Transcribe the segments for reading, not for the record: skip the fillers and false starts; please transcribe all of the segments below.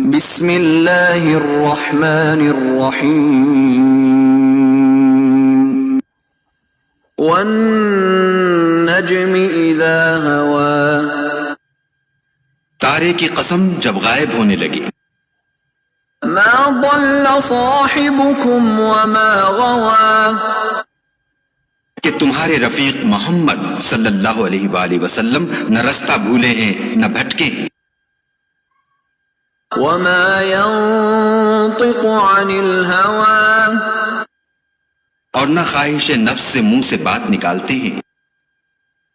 بسم اللہ الرحمن الرحیم والنجم اذا ہوا تارے کی قسم جب غائب ہونے لگی. ما ضل صاحبكم وما غوا کہ تمہارے رفیق محمد صلی اللہ علیہ وآلہ وسلم نہ رستہ بھولے ہیں نہ بھٹکے ہیں. وما ينطق عن الهوى اور نہ خواہش نفس سے منہ سے بات نکالتے ہیں.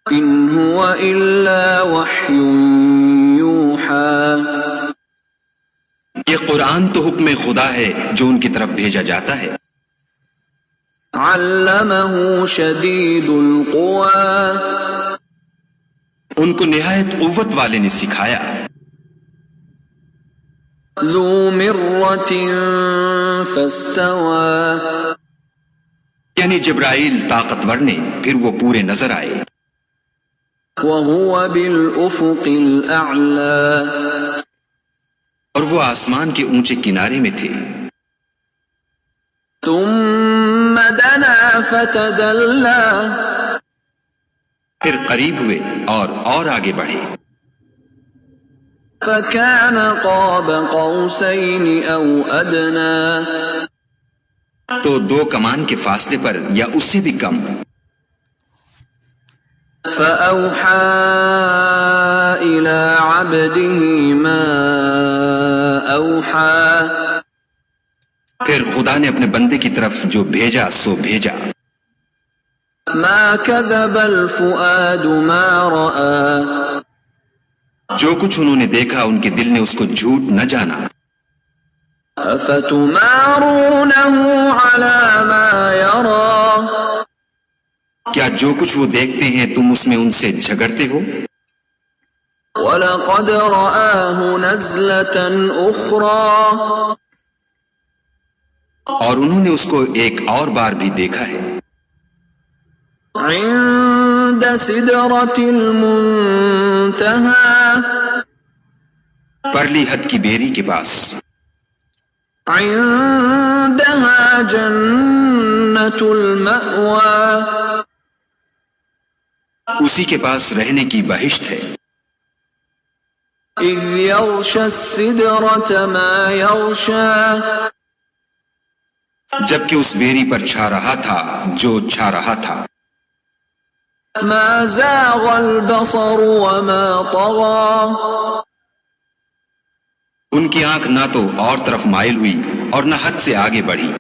ان هو الا وحی یوحى یہ قرآن تو حکم خدا ہے جو ان کی طرف بھیجا جاتا ہے. علمہ شدید القوى ان کو نہایت قوت والے نے سکھایا. ذو مرۃ فاستوى یعنی جبرائیل طاقتور نے پھر وہ پورے نظر آئے. وهو بالافق الاعلى اور وہ آسمان کے اونچے کنارے میں تھے. ثم دنا فتدلى پھر قریب ہوئے اور آگے بڑھے. فكان قاب قوسين او ادنى تو دو کمان کے فاصلے پر یا اس سے بھی کم. فأوحى إلى عبده ما أوحى پھر خدا نے اپنے بندے کی طرف جو بھیجا سو بھیجا. ما كذب الفؤاد ما رأى جو کچھ انہوں نے دیکھا ان کے دل نے اس کو جھوٹ نہ جانا. أفتمارونه على ما يرى کیا جو کچھ وہ دیکھتے ہیں تم اس میں ان سے جھگڑتے ہو؟ وَلَقَدْ رَآهُ نَزْلَةً أُخْرَى اور انہوں نے اس کو ایک اور بار بھی دیکھا ہے. عند سدرة المنتهى پرلی حد کی بیری کے پاس. عندها جنة المأوى اسی کے پاس رہنے کی بہشت ہے. اذ یغشى السدرة ما یغشى جبکہ اس بیری پر چھا رہا تھا جو چھا رہا تھا. ما زاغ البصر وما طغى ان کی آنکھ نہ تو اور طرف مائل ہوئی اور نہ حد سے آگے بڑھی.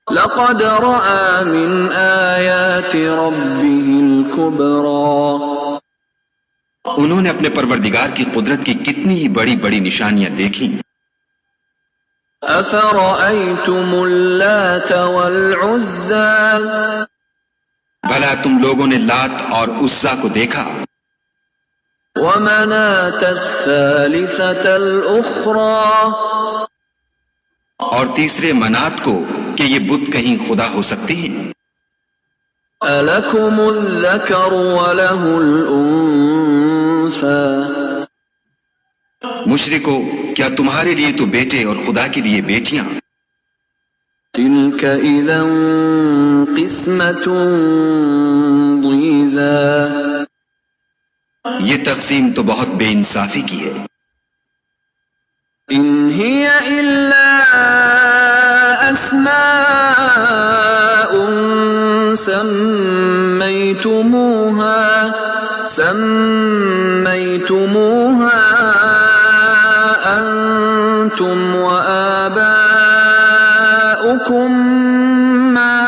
لقد رأى من آیات ربه الكبرى انہوں نے اپنے پروردگار کی قدرت کی کتنی ہی بڑی بڑی نشانیاں دیکھی. افرأيتم اللات والعزى بھلا تم لوگوں نے لات اور عزا کو دیکھا. ومناة الثالثة الأخرى اور تیسرے منات کو کہ یہ بت کہیں خدا ہو سکتے ہیں. ألكم الذكر وله الأنثى مشرکو کیا تمہارے لیے تو بیٹے اور خدا کے لیے بیٹیاں؟ تلك إذا قسمة ضيزى یہ تقسیم تو بہت بے انصافی کی ہے. إن هي إلا أسماء سميتموها أنتم وآباؤكم ما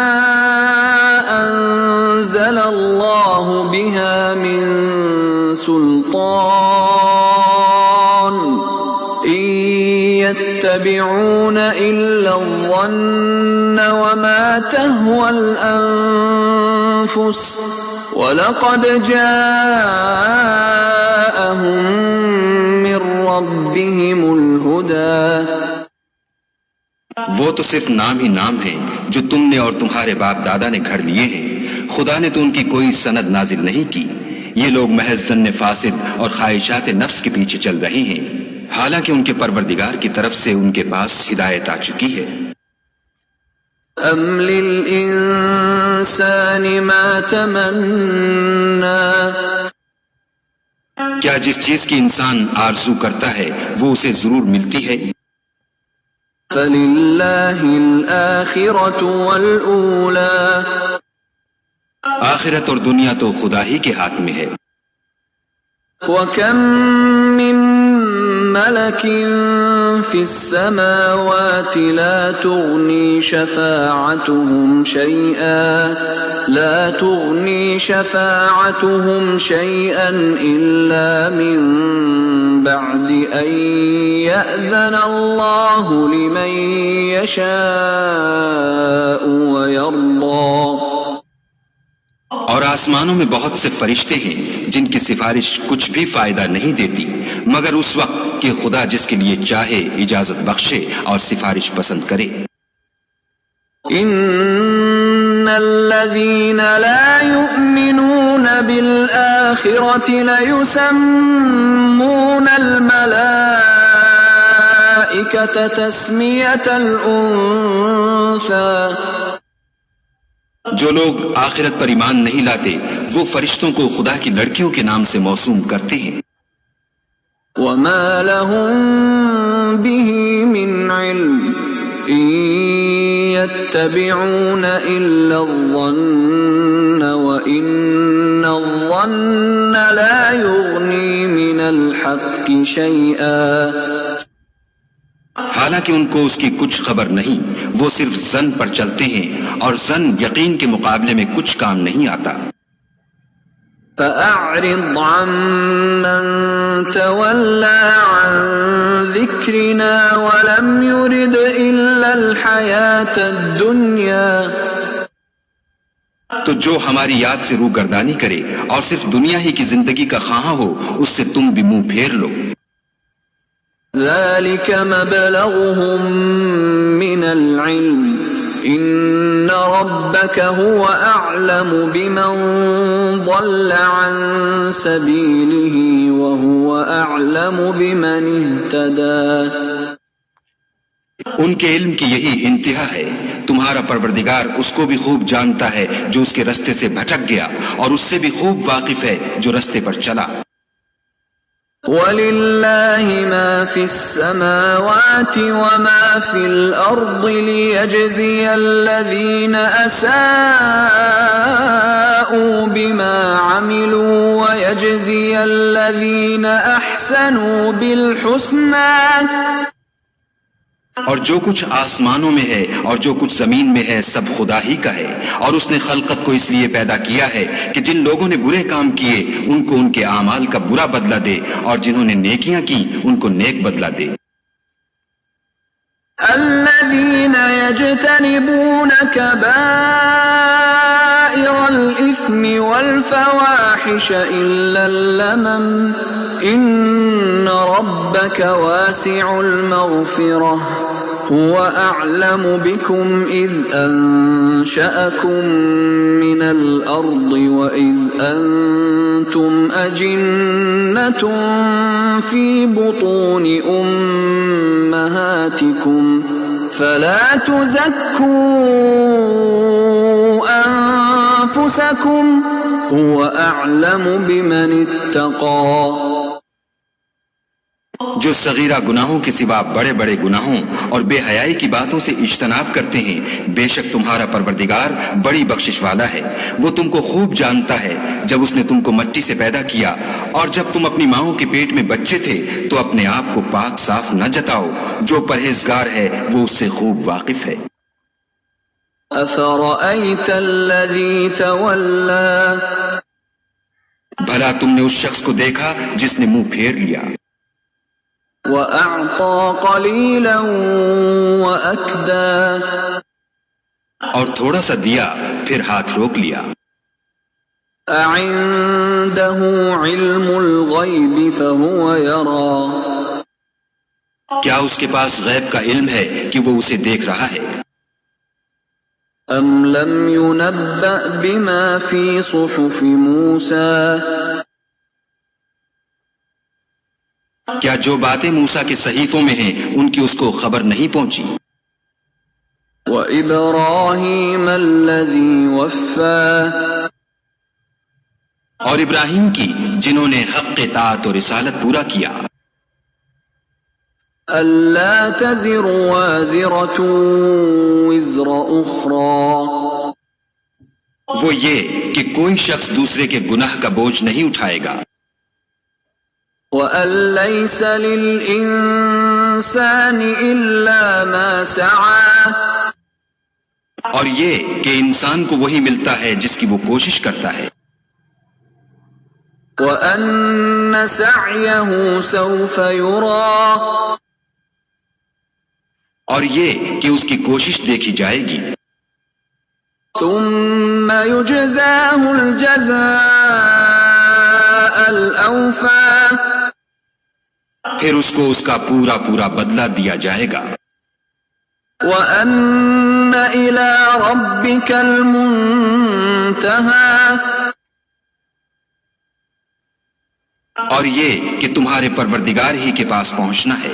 أنزل الله بها من سلطان إن يتبعون إلا الظن وما تهوى الأنفس وَلَقَدْ جَاءَهُم مِّن رَّبِّهِمُ الْهُدَى وہ تو صرف نام ہی نام ہیں جو تم نے اور تمہارے باپ دادا نے گھڑ لیے ہیں. خدا نے تو ان کی کوئی سند نازل نہیں کی. یہ لوگ محض ظن فاسد اور خواہشات نفس کے پیچھے چل رہے ہیں. حالانکہ ان کے پروردگار کی طرف سے ان کے پاس ہدایت آ چکی ہے۔ ام للانسان ما تمنا، کیا جس چیز کی انسان آرزو کرتا ہے وہ اسے ضرور ملتی ہے؟ فللہ الآخرۃ والأولی، آخرت اور دنیا تو خدا ہی کے ہاتھ میں ہے۔ وَكَم مِّن مَّلَكٍ فِي السَّمَاوَاتِ لَا تُغْنِي شَفَاعَتُهُمْ شَيْئًا إِلَّا مِن بَعْدِ أَن يَأْذَنَ اللَّهُ لِمَن يَشَاءُ وَيَرْضَىٰ۔ اور آسمانوں میں بہت سے فرشتے ہیں جن کی سفارش کچھ بھی فائدہ نہیں دیتی مگر اس وقت کہ خدا جس کے لیے چاہے اجازت بخشے اور سفارش پسند کرے۔ ان الذين لا يؤمنون بالآخرة ليسمون الملائكة تسمية الأنثى، جو لوگ آخرت پر ایمان نہیں لاتے وہ فرشتوں کو خدا کی لڑکیوں کے نام سے موسوم کرتے ہیں۔ وما لهم به من علم ان يتبعون الا الظن وان الظن لا يغني من الحق شيئا، حالانکہ ان کو اس کی کچھ خبر نہیں، وہ صرف ظن پر چلتے ہیں اور ظن یقین کے مقابلے میں کچھ کام نہیں آتا۔ فأعرض عمن تولى عن ذكرنا ولم يرد إلا الحياة الدنيا، تو جو ہماری یاد سے روگردانی کرے اور صرف دنیا ہی کی زندگی کا خواہاں ہو اس سے تم بھی منہ پھیر لو۔ ذلك مبلغهم من العلم ان ربك هو اعلم بمن ضل عن سبيله وهو اعلم بمن اهتدى۔ ان کے علم کی یہی انتہا ہے، تمہارا پروردگار اس کو بھی خوب جانتا ہے جو اس کے رستے سے بھٹک گیا اور اس سے بھی خوب واقف ہے جو رستے پر چلا۔ وَلِلَّهِ مَا فِي السَّمَاوَاتِ وَمَا فِي الْأَرْضِ لِيَجْزِيَ الَّذِينَ أَسَاءُوا بِمَا عَمِلُوا وَيَجْزِيَ الَّذِينَ أَحْسَنُوا بِالْحُسْنَى۔ اور جو کچھ آسمانوں میں ہے اور جو کچھ زمین میں ہے سب خدا ہی کا ہے، اور اس نے خلقت کو اس لیے پیدا کیا ہے کہ جن لوگوں نے برے کام کیے ان کو ان کے اعمال کا برا بدلہ دے اور جنہوں نے نیکیاں کی ان کو نیک بدلہ دے۔ الذين يجتنبون كبائر الإثم والفواحش إلا اللمم إن ربك واسع المغفرة هو أعلم بكم إذ أنشأكم من الأرض وإذ أنتم أجنة في بطون أمهاتكم فلا تزكوا أنفسكم هو أعلم بمن اتقى۔ جو صغیرہ گناہوں کے سوا بڑے بڑے گناہوں اور بے حیائی کی باتوں سے اجتناب کرتے ہیں، بے شک تمہارا پروردگار بڑی بخشش والا ہے، وہ تم کو خوب جانتا ہے۔ جب اس نے تم کو مٹی سے پیدا کیا اور جب تم اپنی ماؤں کے پیٹ میں بچے تھے تو اپنے آپ کو پاک صاف نہ جتاؤ، جو پرہیزگار ہے وہ اس سے خوب واقف ہے۔ أفرأيت الذي تولى، بھلا تم نے اس شخص کو دیکھا جس نے منہ پھیر لیا وأعطى قليلا وأكدى، اور تھوڑا سا دیا پھر ہاتھ روک لیا۔ أعنده علم الغيب فهو يرى، کیا اس کے پاس غیب کا علم ہے کہ وہ اسے دیکھ رہا ہے؟ أم لم ينبأ بما في صحف موسى، کیا جو باتیں موسیٰ کے صحیفوں میں ہیں ان کی اس کو خبر نہیں پہنچی؟ وَإِبْرَاهِيمَ الَّذِي وَفَّى اور ابراہیم کی جنہوں نے حق اطاعت اور رسالت پورا کیا. أَلَّا تَزِرُ وَازِرَةٌ وِزْرَ أُخْرَى وہ یہ کہ کوئی شخص دوسرے کے گناہ کا بوجھ نہیں اٹھائے گا. وَأَن لَّيْسَ لِلْإِنسَانِ إِلَّا مَا سَعَى اور یہ کہ انسان کو وہی ملتا ہے جس کی وہ کوشش کرتا ہے. وَأَنَّ سَعْيَهُ سَوْفَ يُرَى اور یہ کہ اس کی کوشش دیکھی جائے گی. ثُمَّ يُجْزَاهُ الْجَزَاءَ الْأَوْفَى پھر اس کو اس کا پورا پورا بدلہ دیا جائے گا. وَأَنَّ إِلَىٰ رَبِّكَ الْمُنتَهَىٰ اور یہ کہ تمہارے پروردگار ہی کے پاس پہنچنا ہے.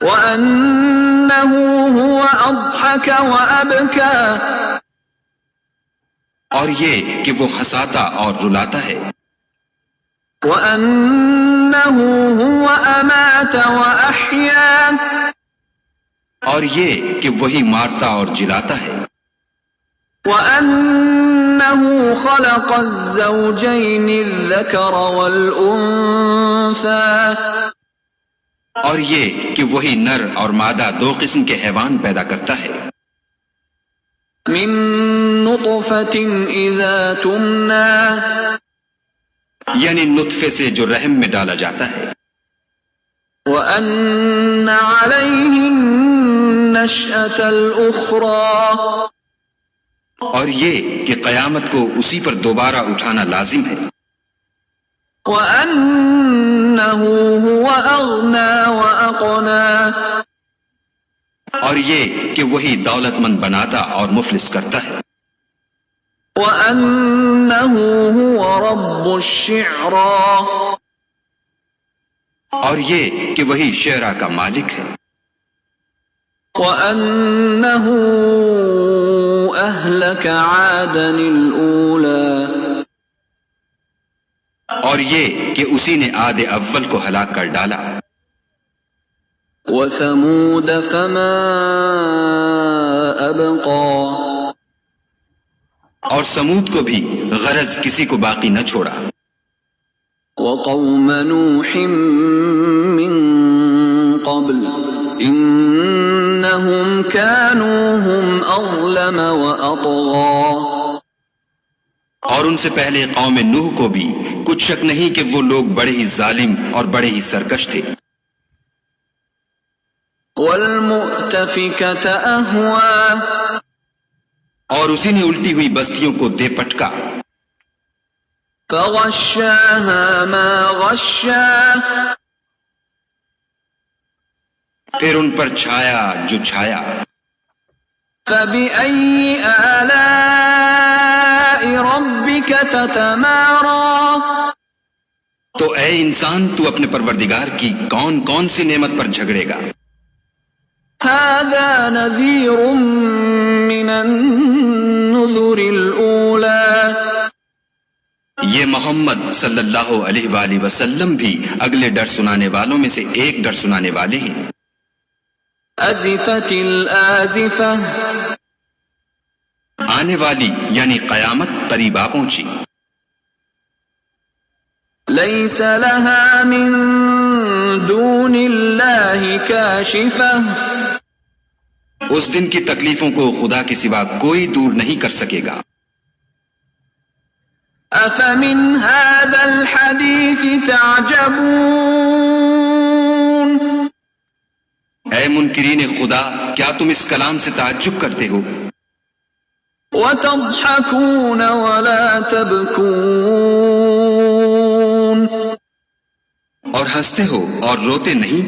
وَأَنَّهُ هُوَ أَضْحَكَ وَأَبْكَىٰ اور یہ کہ وہ ہنساتا اور رلاتا ہے. وَأَنَّهُ هُوَ أَمَاتَ وَأَحْيَا اور یہ کہ وہی مارتا اور جلاتا ہے. وَأَنَّهُ خَلَقَ الزَّوْجَيْنِ الذَّكَرَ وَالْأُنثَىٰ اور یہ کہ وہی نر اور مادہ دو قسم کے حیوان پیدا کرتا ہے. مِن نُطْفَةٍ إِذَا تُمْنَىٰ یعنی نطفے سے جو رحم میں ڈالا جاتا ہے. وَأَنَّ عَلَيْهِ النَّشْأَةَ الْأُخْرَىٰ اور یہ کہ قیامت کو اسی پر دوبارہ اٹھانا لازم ہے. وَأَنَّهُ هُوَ أَغْنَىٰ وَأَقْنَىٰ اور یہ کہ وہی دولت مند بناتا اور مفلس کرتا ہے. وَأَنَّهُ هُوَ رَبُّ الشِّعْرَىٰ اور یہ کہ وہی شعرا کا مالک ہے. وَأَنَّهُ أَهْلَكَ عَادًا الْأُولَىٰ اور یہ کہ اسی نے عاد اول کو ہلاک کر ڈالا. وَثَمُودَ فَمَا أَبْقَىٰ اور سمود کو بھی غرض کسی کو باقی نہ چھوڑا. وَقَوْمَ نُوحٍ مِّن قَبْلُ إِنَّهُمْ كَانُوا هُمْ أَظْلَمَ وَأَطْغَىٰ اور ان سے پہلے قوم نوح کو بھی کچھ شک نہیں کہ وہ لوگ بڑے ہی ظالم اور بڑے ہی سرکش تھے. وَالْمُؤْتَفِكَةَ أَهْوَىٰ اور اسی نے الٹی ہوئی بستیوں کو دے پٹکا. فَغَشَّاهَا مَا غَشَّىٰ پھر ان پر چھایا جو چھایا. فَبِأَيِّ آلَاءِ رَبِّكَ تَتَمَارَىٰ تو اے انسان تو اپنے پروردگار کی کون کون سی نعمت پر جھگڑے گا. هَذَا نَذِيرٌ مِّنَ النُّذُرِ الْأُولَىٰ یہ محمد صلی اللہ علیہ وآلہ وسلم بھی اگلے ڈر سنانے والوں میں سے ایک ڈر سنانے والے ہیں. أَزِفَتِ الْآزِفَةُ آنے والی یعنی قیامت قریب آ پہنچی. لَيْسَ لَهَا مِن دُونِ اللَّهِ كَاشِفَةٌ اس دن کی تکلیفوں کو خدا کے سوا کوئی دور نہیں کر سکے گا. أَفَمِنْ هَذَا الْحَدِيثِ تَعْجَبُونَ اے منکرین خدا کیا تم اس کلام سے تعجب کرتے ہو؟ وَتَضْحَكُونَ وَلَا تَبْكُونَ اور ہنستے ہو اور روتے نہیں.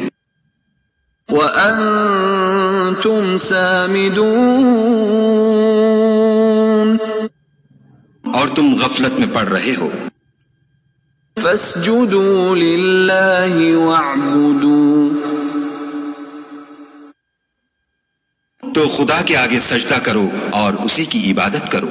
وَأَنْتُمْ سَامِدُونَ اور تم غفلت میں پڑ رہے ہو. فاسجدوا للہ واعبدوا. تو خدا کے آگے سجدہ کرو اور اسی کی عبادت کرو.